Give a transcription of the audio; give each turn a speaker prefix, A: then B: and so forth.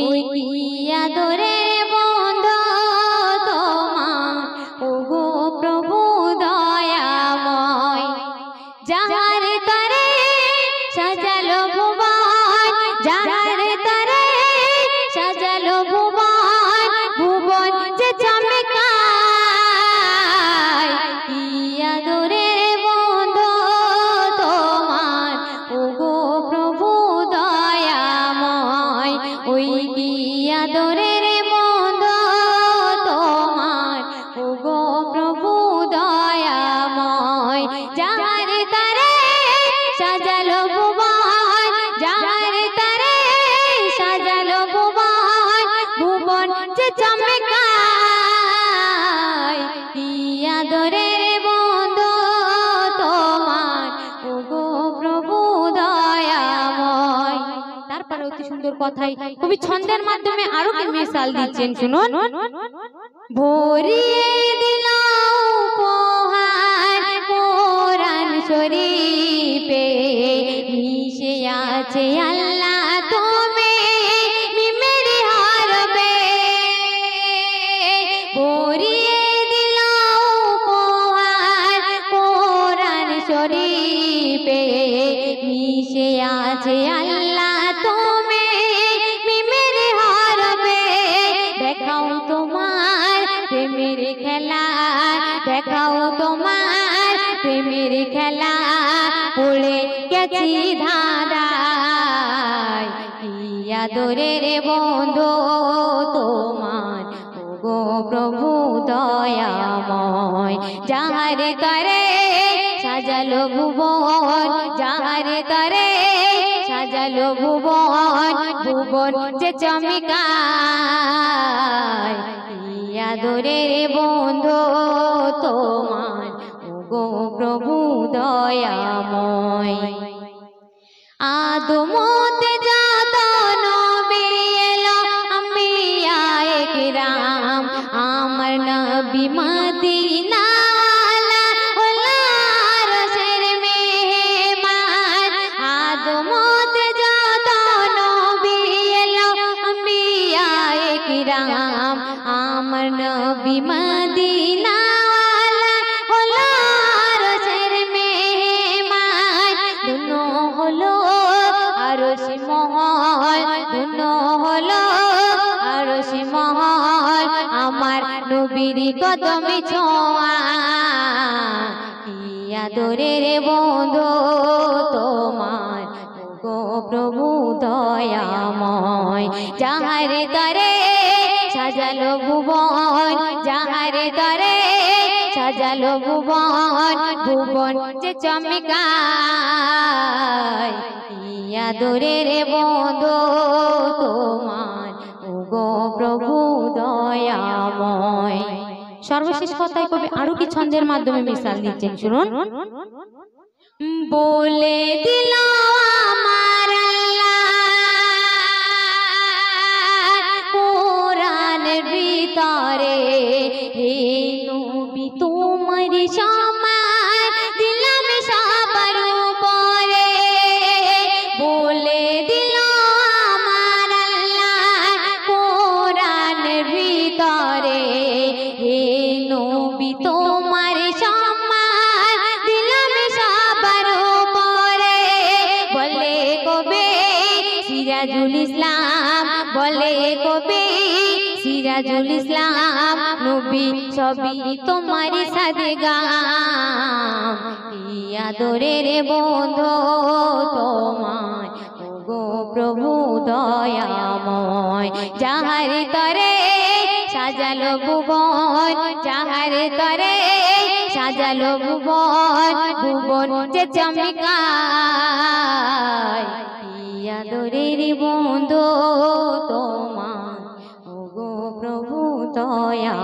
A: ওই কি আদরের বন্ধু তোমার, ওগো প্রভু দয়াময়। যাহার তরে সাজালো ভুবন, যাহার তরে সাজালো ভুবন, ভুবন যে চমকায়। কি আদরের বন্ধু তোমার, ওগো প্রভু দয়াময়। ওই কি আদরের বন্ধু তোমার, ওগো প্রভু দয়াময়। যাহার তরে সাজালো ভুবন, যাহার তরে সাজালো ভুবন, ভুবন যে চমকায়। কি আদরের বন্ধু তোমার, ওগো প্রভু দয়াময়। তারপরে অতি সুন্দর কথাই কবি ছন্দের মাধ্যমে আরো কি মিসাল দিচ্ছেন, শুনুন। ভরিয়ে দিল উপহার কোরআন শরীফে, মিশে আছে আল্লাহ তুমি মিমের হরফে। ভরিয়ে দিল উপহার কোরআন শরীফে, মিশে আছে আল্লাহ তুমি মিমের হরফে। দেখাও তোমার প্রেমের খেলা, দেখাও তোমার প্রেমের খেলা, পড়ে গেছি ধাঁধায়। কি আদরের বন্ধু তোমার, ওগো প্রভু দয়াময়। যাহার তরে সাজালো ভুবন, যাহার তরে সাজালো ভুবন, ভুবন যে চমকায়। কি আদরের বন্ধু তোমার, ওগো প্রভু দয়াময়। আদমতে যত নবী এলো আম্বিয়া একরাম, আমার নবী মদিনা আরশের মেহমান। আদমতে যত নবী এলো আম্বিয়া একরাম, আমার নবী মদিনা আরশের মেহমান। দুনো হলো আরশ মহল, দুনো হলো আরশ মহল, আমার নবীর কদমে ছোঁয়া। কি আদরের বন্ধু তোমার, ওগো প্রভু দয়াময়। যাহার তরে সাজালো ভুবন, যাহার তরে সাজালো ভুবন, ভুবন যে চমকায়। কি আদরের বন্ধু তোমার, ওগো প্রভু দয়াময়। সর্বশেষ কথায় কবি আরো কি ছন্দের মাধ্যমে মিসাল দিচ্ছেন, শুনুন। বলে দিল আমার আল্লাহ কোরআনের ভিতরে, হে নবী তোমার সমান দিলাম সবার উপরে। বলে দিল আমার আল্লাহ কোরআনের ভিতরে, হে নবী তোমার সমান দিলাম সবার উপরে। বলে কবি সিরাজুল ইসলাম, বলে কবি সিরাজুল ইসলাম, নবী সবই তোমার সাদগাম। কি আদরের বন্ধু তোমার, ওগো প্রভু দয়াময়। যাহার তরে সাজালো ভুবন, যাহার তরে সাজালো ভুবন, ভুবন যে চমকায়। কি আদরের বন্ধু তোমার, ওগো প্রভু দয়া।